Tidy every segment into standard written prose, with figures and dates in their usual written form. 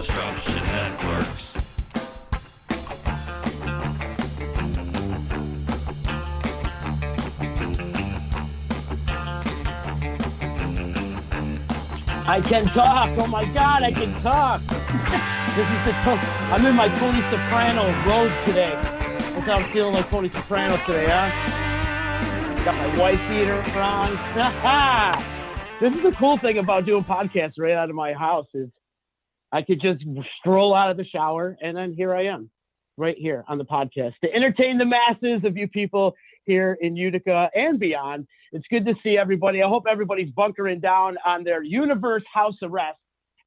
Disruption Networks. I can talk. Oh my God, I can talk. I'm in my Tony Soprano robe today. That's how I'm feeling, like Tony Soprano today, huh? Got my wife beater on. This is the cool thing about doing podcasts right out of my house is I could just stroll out of the shower and then here I am, right here on the podcast to entertain the masses of you people here in Utica and beyond. It's good to see everybody. I hope everybody's bunkering down on their Universe House Arrest.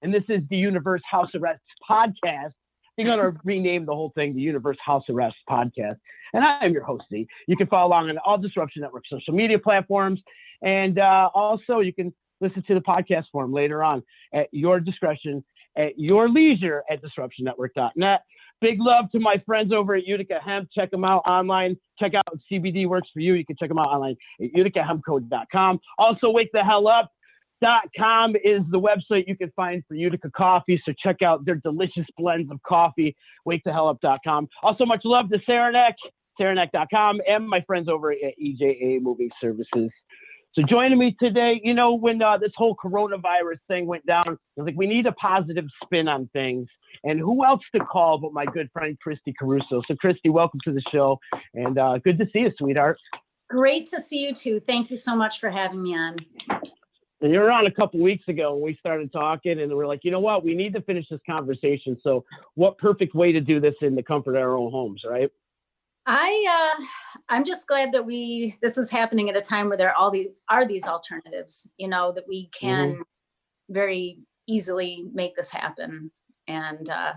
And this is the Universe House Arrest podcast. You're going to rename the whole thing the Universe House Arrest podcast. And I am your host, Z. You can follow along on all Disruption Network social media platforms. And also you can listen to the podcast form later on at your discretion, at your leisure at disruptionnetwork.net. Big love to my friends over at Utica Hemp. Check them out online. Check out CBD Works for You. You can check them out online at uticahempco.com. Also, wakethehellup.com is the website you can find for Utica coffee. So check out their delicious blends of coffee, wakethehellup.com. Also, much love to Saranac, saranac.com, and my friends over at EJA Moving Services. So joining me today, you know, when this whole coronavirus thing went down, I was like, we need a positive spin on things. And who else to call but my good friend, Kristy Caruso. So, Kristy, welcome to the show. And good to see you, sweetheart. Great to see you, too. Thank you so much for having me on. And you were on a couple weeks ago when we started talking, and we're like, you know what? We need to finish this conversation. So what perfect way to do this in the comfort of our own homes, right? I'm just glad that this is happening at a time where there are these alternatives, you know, that we can very easily make this happen. And I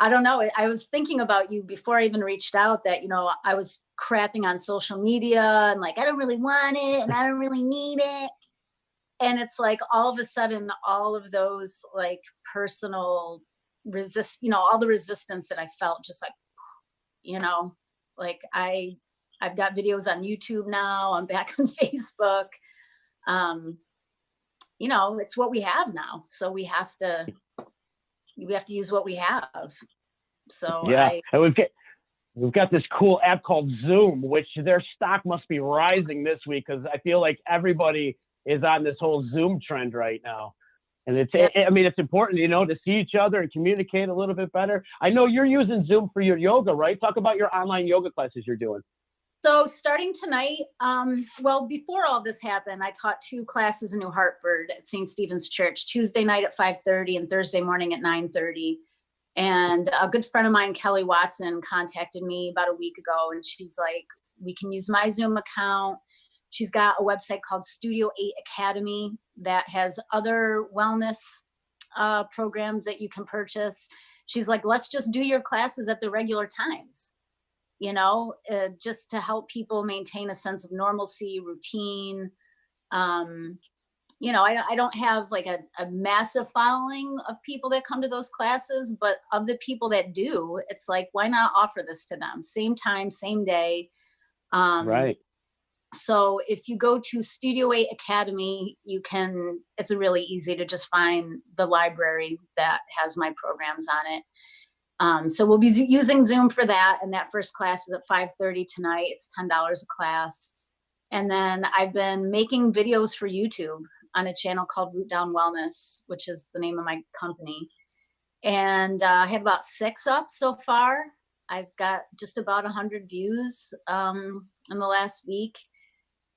don't know, I was thinking about you before I even reached out that, you know, I was crapping on social media and like, I don't really want it and I don't really need it. And it's like, all of a sudden, all of those like personal all the resistance that I felt just like, you know, like I've got videos on YouTube now. I'm back on Facebook. You know, it's what we have now. So we have to use what we have. So yeah, and we've got this cool app called Zoom, which their stock must be rising this week because I feel like everybody is on this whole Zoom trend right now. And it's important, you know, to see each other and communicate a little bit better. I know you're using Zoom for your yoga, right? Talk about your online yoga classes you're doing. So starting tonight, well, before all this happened, I taught 2 classes in New Hartford at St. Stephen's Church, Tuesday night at 5:30 and Thursday morning at 9:30. And a good friend of mine, Kelly Watson, contacted me about a week ago, and she's like, we can use my Zoom account. She's got a website called Studio 8 Academy that has other wellness programs that you can purchase. She's like, let's just do your classes at the regular times, you know, just to help people maintain a sense of normalcy, routine. You know, I don't have like a massive following of people that come to those classes, but of the people that do, it's like, why not offer this to them? Same time, same day. Right. So if you go to Studio 8 Academy, it's really easy to just find the library that has my programs on it. So we'll be using Zoom for that. And that first class is at 5:30 tonight. It's $10 a class. And then I've been making videos for YouTube on a channel called Root Down Wellness, which is the name of my company. And I have about 6 up so far. I've got just about 100 views in the last week.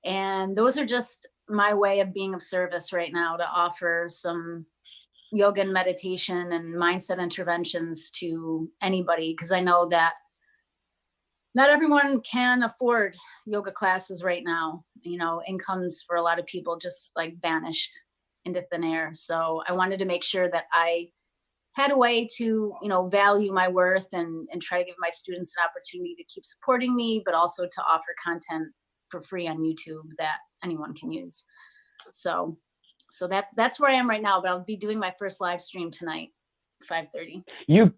And those are just my way of being of service right now to offer some yoga and meditation and mindset interventions to anybody, because I know that not everyone can afford yoga classes right now. You know, incomes for a lot of people just like vanished into thin air. So I wanted to make sure that I had a way to, you know, value my worth and try to give my students an opportunity to keep supporting me, but also to offer content for free on YouTube that anyone can use. So that's where I am right now, but I'll be doing my first live stream tonight, 5:30. You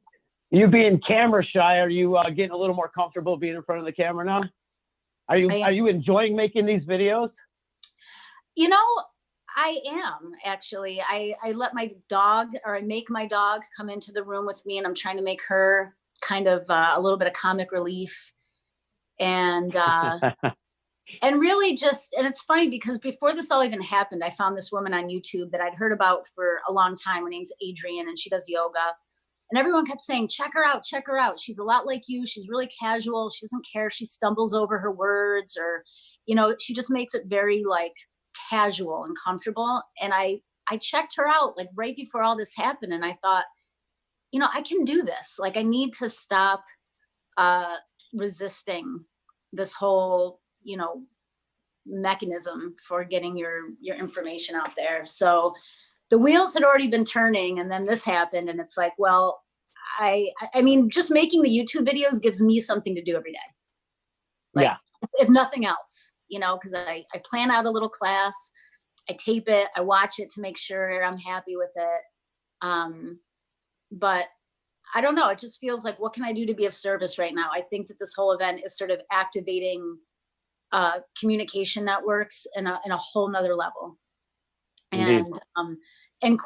being camera shy, are you getting a little more comfortable being in front of the camera now? Are you enjoying making these videos? You know, I am actually. I let my dog, or I make my dog come into the room with me, and I'm trying to make her kind of a little bit of comic relief. And and really just, and it's funny because before this all even happened, I found this woman on YouTube that I'd heard about for a long time. Her name's Adrienne, and she does yoga. And everyone kept saying, check her out, check her out. She's a lot like you. She's really casual. She doesn't care. She stumbles over her words, or, she just makes it very like casual and comfortable. And I checked her out like right before all this happened. And I thought, I can do this. Like, I need to stop resisting this whole, mechanism for getting your information out there. So the wheels had already been turning, and then this happened, and it's like, well, I mean, just making the YouTube videos gives me something to do every day. Like, Yeah. if nothing else, because I plan out a little class, I tape it, I watch it to make sure I'm happy with it. But I don't know. It just feels like, what can I do to be of service right now? I think that this whole event is sort of activating communication networks in a whole nother level. Indeed. And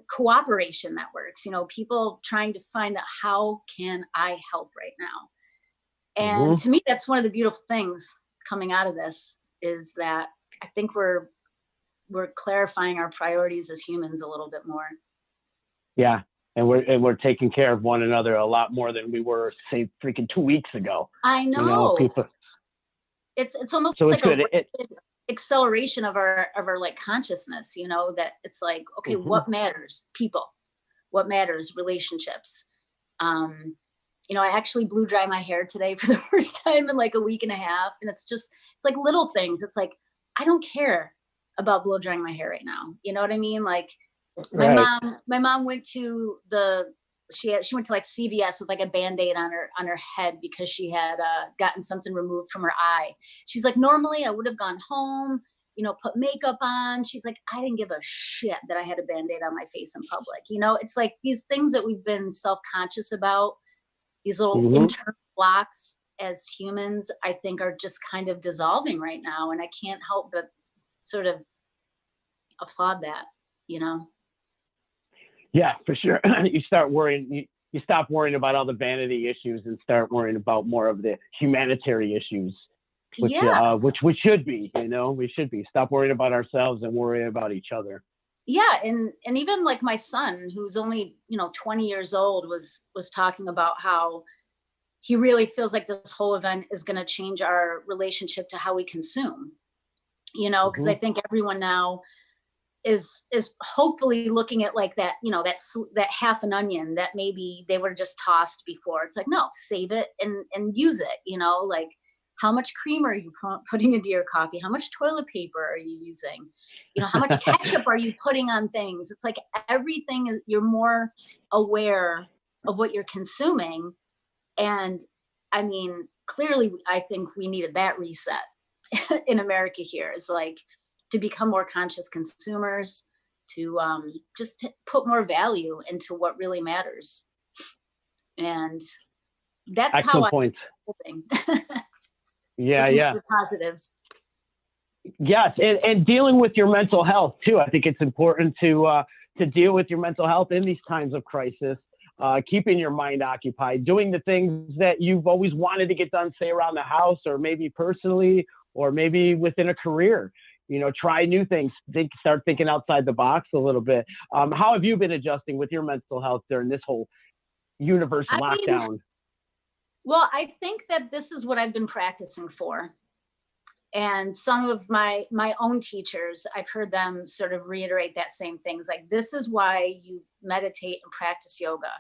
cooperation networks, people trying to find out, how can I help right now? And to me, that's one of the beautiful things coming out of this, is that I think we're clarifying our priorities as humans a little bit more. Yeah. And we're taking care of one another a lot more than we were, say, freaking 2 weeks ago. I know. People. It's almost So like it's a acceleration of our like consciousness, that it's like, okay, what matters? People. What matters? Relationships. I actually blew dry my hair today for the first time in like a week and a half. And it's like little things. It's like, I don't care about blow drying my hair right now. You know what I mean? Like, my mom went to she went to like CVS with like a Band-Aid on her head because she had gotten something removed from her eye. She's like, normally I would have gone home, put makeup on. She's like, I didn't give a shit that I had a Band-Aid on my face in public. It's like these things that we've been self-conscious about, these little internal blocks as humans, I think are just kind of dissolving right now. And I can't help but sort of applaud that, Yeah, for sure. You start worrying. You stop worrying about all the vanity issues and start worrying about more of the humanitarian issues, which we should be. We should be. Stop worrying about ourselves and worry about each other. Yeah, and even like my son, who's only 20 years old, was talking about how he really feels like this whole event is going to change our relationship to how we consume. Because I think everyone now is hopefully looking at like that, that half an onion that maybe they were just tossed before. It's like, no, save it and use it. Like, how much cream are you putting into your coffee? How much toilet paper are you using? How much ketchup are you putting on things? It's like everything is, you're more aware of what you're consuming. And I mean, clearly, I think we needed that reset in America here, is like, to become more conscious consumers, to just put more value into what really matters. And that's excellent how point. I'm hoping. Yeah. Positives. Yes, and dealing with your mental health too. I think it's important to deal with your mental health in these times of crisis. Keeping your mind occupied, doing the things that you've always wanted to get done, say around the house, or maybe personally, or maybe within a career. Try new things. Start thinking outside the box a little bit. How have you been adjusting with your mental health during this whole universe lockdown? Well, I think that this is what I've been practicing for. And some of my own teachers, I've heard them sort of reiterate that same things. Like, this is why you meditate and practice yoga,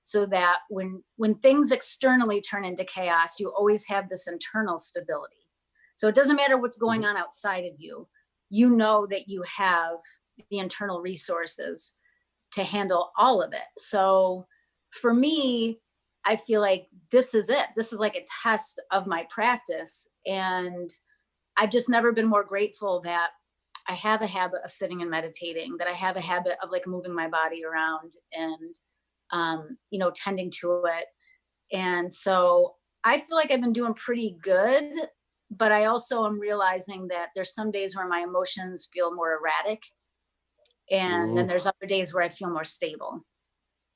so that when things externally turn into chaos, you always have this internal stability. So it doesn't matter what's going on outside of you. You know that you have the internal resources to handle all of it. So for me, I feel like this is it. This is like a test of my practice. And I've just never been more grateful that I have a habit of sitting and meditating, that I have a habit of like moving my body around and, tending to it. And so I feel like I've been doing pretty good but I also am realizing that there's some days where my emotions feel more erratic. And then there's other days where I feel more stable.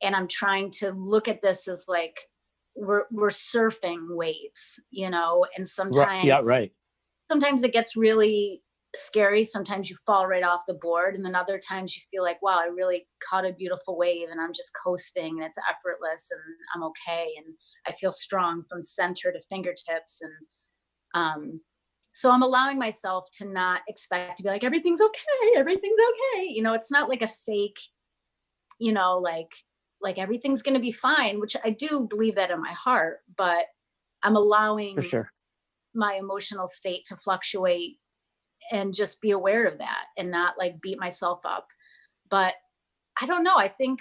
And I'm trying to look at this as like, we're surfing waves, you know, and sometimes, right. sometimes it gets really scary. Sometimes you fall right off the board. And then other times you feel like, wow, I really caught a beautiful wave and I'm just coasting and it's effortless and I'm okay. And I feel strong from center to fingertips. And so I'm allowing myself to not expect to be like, everything's okay, everything's okay. You know, it's not like a fake, you know, like everything's going to be fine, which I do believe that in my heart, but I'm allowing For sure. my emotional state to fluctuate and just be aware of that and not like beat myself up. But I don't know. I think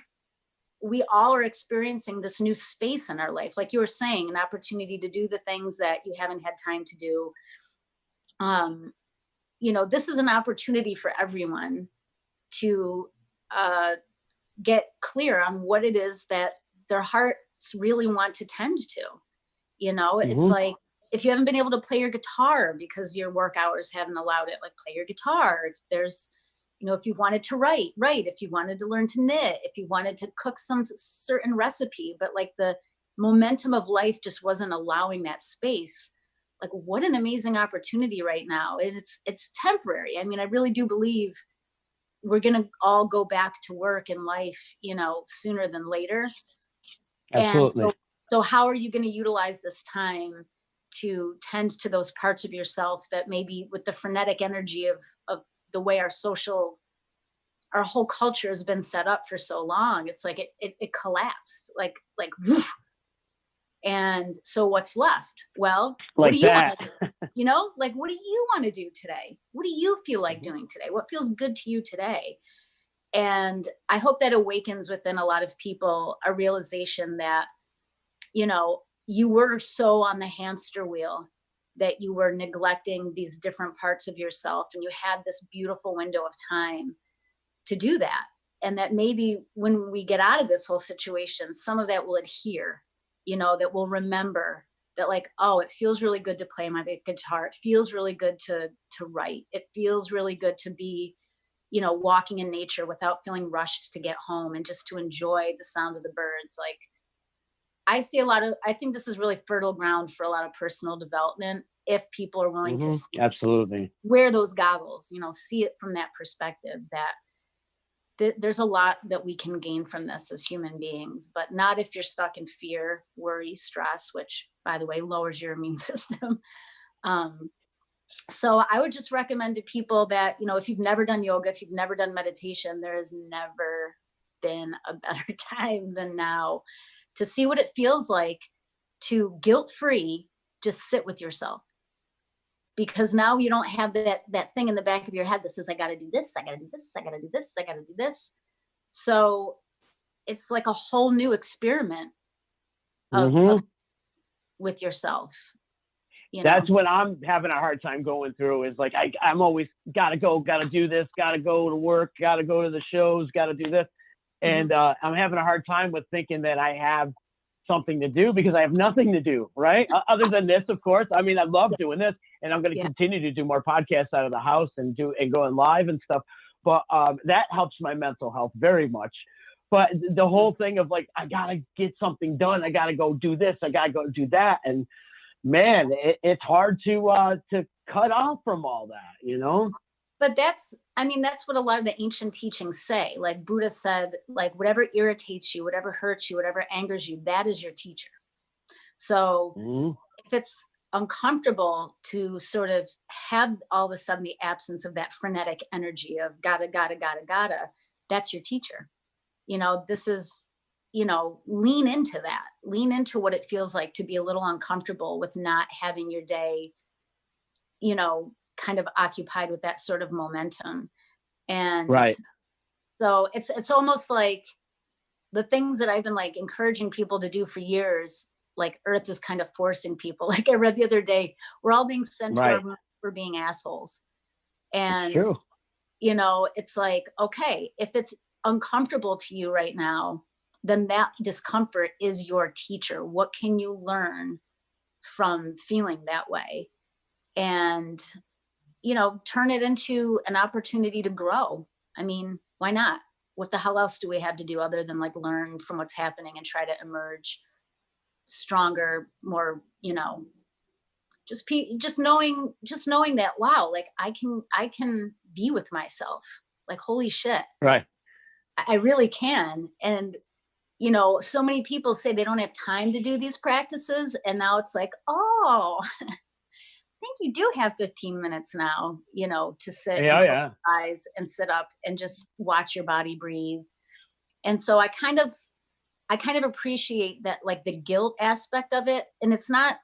we all are experiencing this new space in our life. Like you were saying, an opportunity to do the things that you haven't had time to do. You know, this is an opportunity for everyone to get clear on what it is that their hearts really want to tend to. You know, it's like, if you haven't been able to play your guitar because your work hours haven't allowed it, like play your guitar. If there's, you know, if you wanted to write, if you wanted to learn to knit, if you wanted to cook some certain recipe, but like the momentum of life just wasn't allowing that space. Like, what an amazing opportunity right now. And it's temporary. I mean, I really do believe we're going to all go back to work and life, you know, sooner than later. Absolutely. And so how are you going to utilize this time to tend to those parts of yourself that maybe with the frenetic energy of the way our whole culture has been set up for so long, it's like it collapsed like woof. And so what's left? Well, Like what do you that. want to do? You know, like, what do you want to do today? What do you feel like doing today? What feels good to you today? And I hope that awakens within a lot of people a realization that, you know, you were so on the hamster wheel that you were neglecting these different parts of yourself, and you had this beautiful window of time to do that. And that maybe when we get out of this whole situation, some of that will adhere, you know, that we'll remember that, like, oh, it feels really good to play my guitar. It feels really good to write. It feels really good to be, you know, walking in nature without feeling rushed to get home and just to enjoy the sound of the birds. Like, I think this is really fertile ground for a lot of personal development if people are willing to see, Absolutely. wear those goggles, you know, see it from that perspective, that there's a lot that we can gain from this as human beings, but not if you're stuck in fear, worry, stress, which, by the way, lowers your immune system. So I would just recommend to people that, you know, if you've never done yoga, if you've never done meditation, there has never been a better time than now to see what it feels like to guilt-free just sit with yourself. Because now you don't have that thing in the back of your head that says, I got to do this, I got to do this, I got to do this, I got to do this. So it's like a whole new experiment of with yourself. You know? That's what I'm having a hard time going through, is like, I'm always gotta go, gotta do this, gotta go to work, gotta go to the shows, gotta do this. And I'm having a hard time with thinking that I have something to do, because I have nothing to do, right? Other than this, of course. I mean, I love doing this, and I'm going to continue to do more podcasts out of the house and going live and stuff. But that helps my mental health very much. But the whole thing of like, I got to get something done. I got to go do this. I got to go do that. And man, it's hard to cut off from all that, you know? But that's what a lot of the ancient teachings say. Like Buddha said, like, whatever irritates you, whatever hurts you, whatever angers you, that is your teacher. So if it's uncomfortable to sort of have all of a sudden the absence of that frenetic energy of gotta, that's your teacher. You know, this is, you know, lean into that. Lean into what it feels like to be a little uncomfortable with not having your day, you know, kind of occupied with that sort of momentum. And so it's almost like the things that I've been like encouraging people to do for years, like Earth is kind of forcing people. Like I read the other day, we're all being sent to our room for being assholes. And, you know, it's like, okay, if it's uncomfortable to you right now, then that discomfort is your teacher. What can you learn from feeling that way? and, turn it into an opportunity to grow. I mean, why not? What the hell else do we have to do other than like learn from what's happening and try to emerge stronger, more, just knowing that, wow, like I can be with myself. Like, holy shit, Right. I really can. And so many people say they don't have time to do these practices, and now it's like, oh, I think you do have 15 minutes now, to sit and Yeah, close yeah. your eyes and sit up and just watch your body breathe. And so I kind of appreciate that, like the guilt aspect of it. And it's not,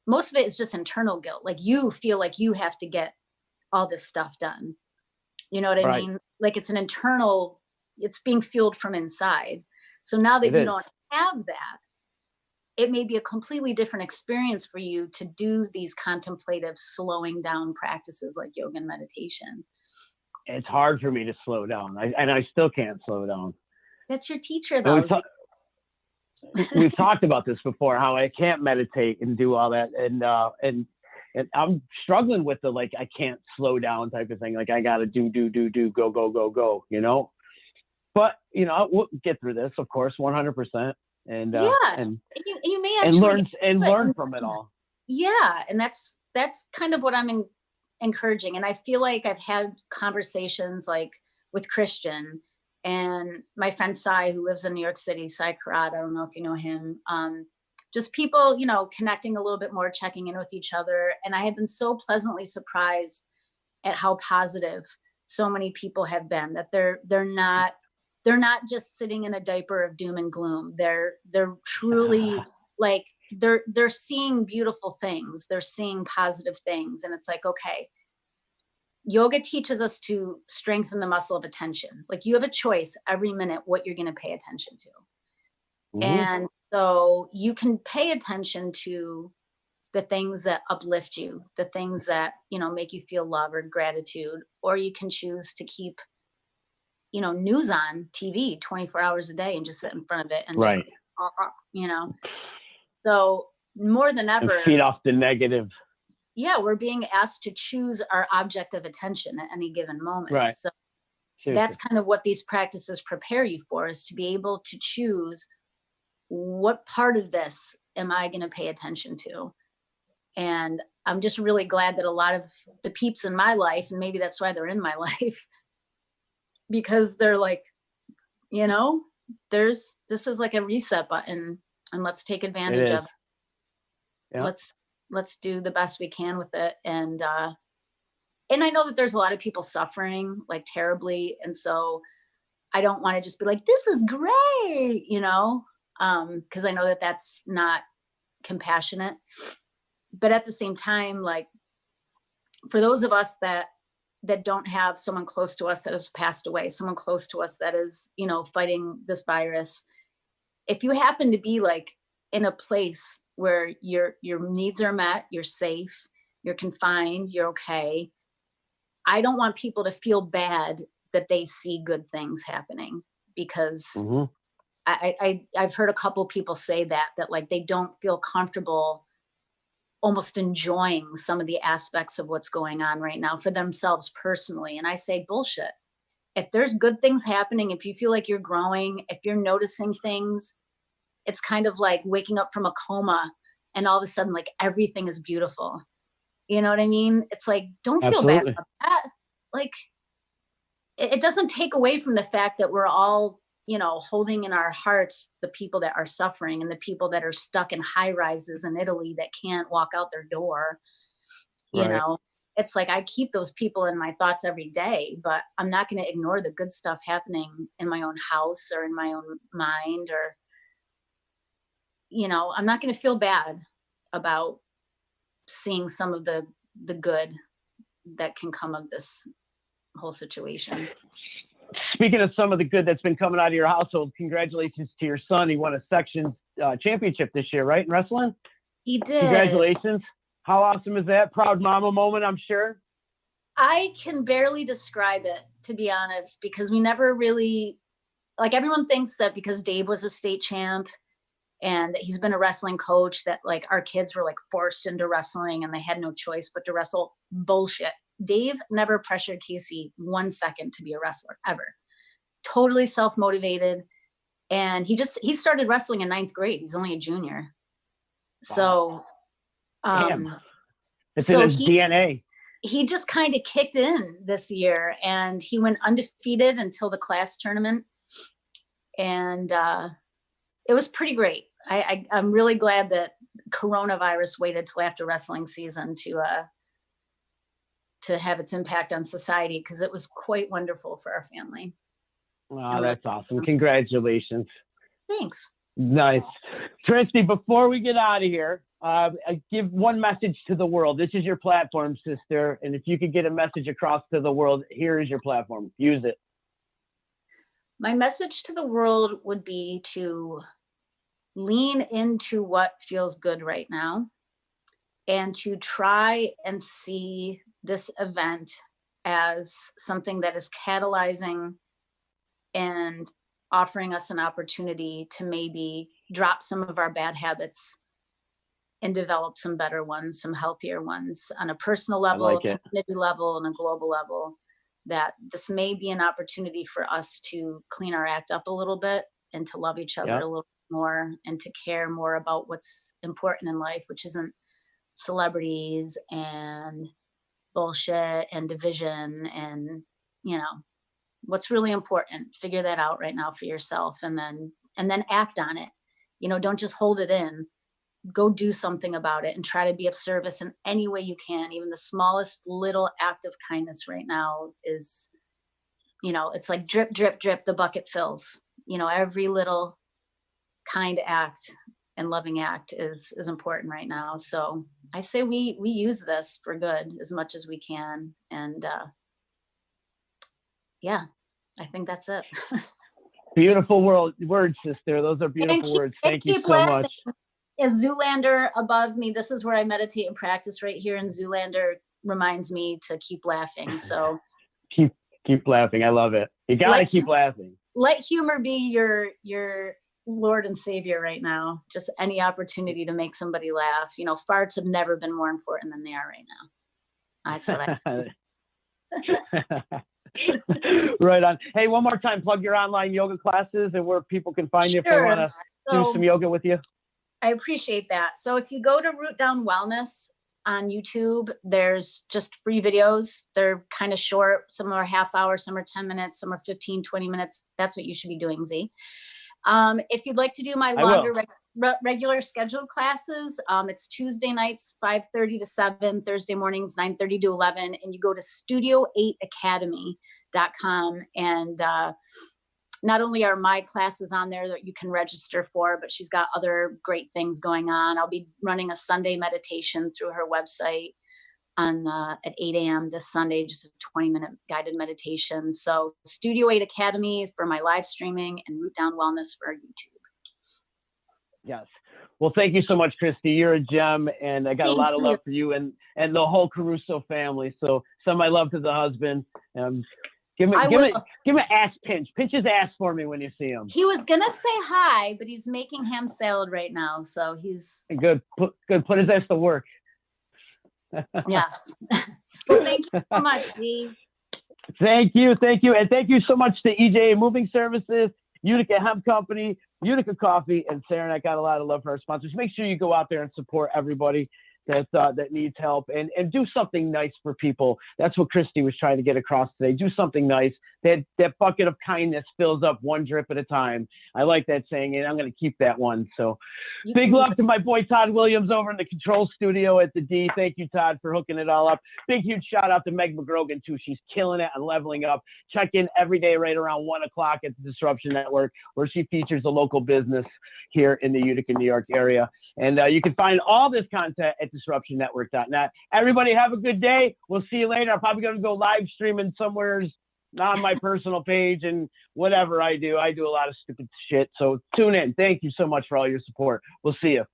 most of it is just internal guilt. Like you feel like you have to get all this stuff done. You know what I Right. mean? Like it's being fueled from inside. So now It that you is. don't have that, it may be a completely different experience for you to do these contemplative slowing down practices like yoga and meditation. It's hard for me to slow down. And I still can't slow down. That's your teacher And though. we've talked about this before, how I can't meditate and do all that. And I'm struggling with the, like, I can't slow down type of thing. Like I got to do, go, go, go, go, but we'll get through this, of course, 100%. And, Yeah. and, You may and actually learn from it all. Yeah. And that's kind of what I'm encouraging. And I feel like I've had conversations like with Christian and my friend Sai, who lives in New York City, Sai Karat. I don't know if you know him. Just people, connecting a little bit more, checking in with each other. And I have been so pleasantly surprised at how positive so many people have been, that they're not just sitting in a diaper of doom and gloom. They're truly like they're seeing beautiful things. They're seeing positive things. And it's like, okay, yoga teaches us to strengthen the muscle of attention. Like you have a choice every minute what you're going to pay attention to. And so you can pay attention to the things that uplift you, the things that, make you feel love or gratitude, or you can choose to keep, news on TV 24 hours a day and just sit in front of it and Right. just, so more than And ever, feed off the negative. yeah, we're being asked to choose our object of attention at any given moment. Right. So Seriously. that's kind of what these practices prepare you for, is to be able to choose what part of this am I going to pay attention to. And I'm just really glad that a lot of the peeps in my life, and maybe that's why they're in my life, because they're like, this is like a reset button, and let's take advantage of it. Yeah. Let's do the best we can with it. And I know that there's a lot of people suffering like terribly. And so I don't want to just be like, this is great, because I know that that's not compassionate. But at the same time, like for those of us that don't have someone close to us that has passed away, someone close to us that is, fighting this virus, if you happen to be like in a place where your needs are met, you're safe, you're confined, you're okay, I don't want people to feel bad that they see good things happening, because I've heard a couple people say that like they don't feel comfortable almost enjoying some of the aspects of what's going on right now for themselves personally. And I say, bullshit. If there's good things happening, if you feel like you're growing, if you're noticing things, it's kind of like waking up from a coma and all of a sudden like everything is beautiful. You know what I mean? It's like, don't feel bad about that. Like it doesn't take away from the fact that we're all, holding in our hearts the people that are suffering and the people that are stuck in high rises in Italy that can't walk out their door. It's like, I keep those people in my thoughts every day, but I'm not going to ignore the good stuff happening in my own house or in my own mind, or, I'm not going to feel bad about seeing some of the good that can come of this whole situation. Speaking of some of the good that's been coming out of your household, congratulations to your son. He won a section championship this year, right, in wrestling? He did. Congratulations. How awesome is that? Proud mama moment, I'm sure. I can barely describe it, to be honest, because we never really, like, everyone thinks that because Dave was a state champ and he's been a wrestling coach that like our kids were like forced into wrestling and they had no choice but to wrestle. Bullshit. Dave never pressured Casey 1 second to be a wrestler ever. Totally self-motivated. And he started wrestling in 9th grade. He's only a junior. So, it's in his DNA. He just kind of kicked in this year, and he went undefeated until the class tournament. And it was pretty great. I'm really glad that coronavirus waited till after wrestling season to have its impact on society, because it was quite wonderful for our family. Wow, that's awesome. Congratulations. Thanks. Nice. Kristy, before we get out of here, give one message to the world. This is your platform, sister. And if you could get a message across to the world, here is your platform. Use it. My message to the world would be to lean into what feels good right now, and to try and see this event as something that is catalyzing and offering us an opportunity to maybe drop some of our bad habits and develop some better ones, some healthier ones on a personal level, a community level, and a global level. That this may be an opportunity for us to clean our act up a little bit and to love each other a little more and to care more about what's important in life, which isn't celebrities and bullshit and division and, what's really important. Figure that out right now for yourself, and then act on it. Don't just hold it in. Go do something about it and try to be of service in any way you can. Even the smallest little act of kindness right now is, it's like drip, drip, drip, the bucket fills. Every little kind act and loving act is important right now. So I say we use this for good as much as we can. And I think that's it. Beautiful words, sister. Those are beautiful words. Thank you so much. Is Zoolander above me? This is where I meditate and practice right here. And Zoolander reminds me to keep laughing. So keep laughing. I love it. You got to keep laughing. Let humor be your Lord and Savior right now. Just any opportunity to make somebody laugh. Farts have never been more important than they are right now. That's what I say. Right on. Hey, one more time, plug your online yoga classes and where people can find you if they want to do some yoga with you. I appreciate that. So if you go to Root Down Wellness on YouTube, there's just free videos. They're kind of short. Some are half hour, some are 10 minutes, some are 15, 20 minutes. That's what you should be doing, Z. If you'd like to do my longer regular scheduled classes, it's Tuesday nights, 5:30 to 7, Thursday mornings, 9:30 to 11. And you go to studio8academy.com. And not only are my classes on there that you can register for, but she's got other great things going on. I'll be running a Sunday meditation through her website at 8 a.m. this Sunday, just a 20-minute guided meditation. So Studio 8 Academy for my live streaming and Root Down Wellness for YouTube. Yes. Well, thank you so much, Kristy. You're a gem, and I got a lot of love for you and the whole Caruso family. So some of my love to the husband. Give me an ass pinch. Pinch his ass for me when you see him. He was gonna say hi, but he's making ham salad right now, so he's good. Put his ass to work. Yes. Well, thank you so much, Steve. Thank you, and thank you so much to EJ Moving Services, Utica Hemp Company, Utica Coffee, and Saranac. Got a lot of love for our sponsors. Make sure you go out there and support everybody that needs help and do something nice for people. That's what Kristy was trying to get across today. Do something nice. That bucket of kindness fills up one drip at a time. I like that saying, and I'm going to keep that one. So big love to my boy Todd Williams over in the control studio at the D. Thank you, Todd, for hooking it all up. Big, huge shout out to Meg McGrogan, too. She's killing it and leveling up. Check in every day right around 1 o'clock at the Disruption Network, where she features a local business here in the Utica, New York area. And you can find all this content at disruptionnetwork.net. Everybody have a good day. We'll see you later. I'm probably going to go live streaming somewhere on my personal page and whatever I do. I do a lot of stupid shit. So tune in. Thank you so much for all your support. We'll see you.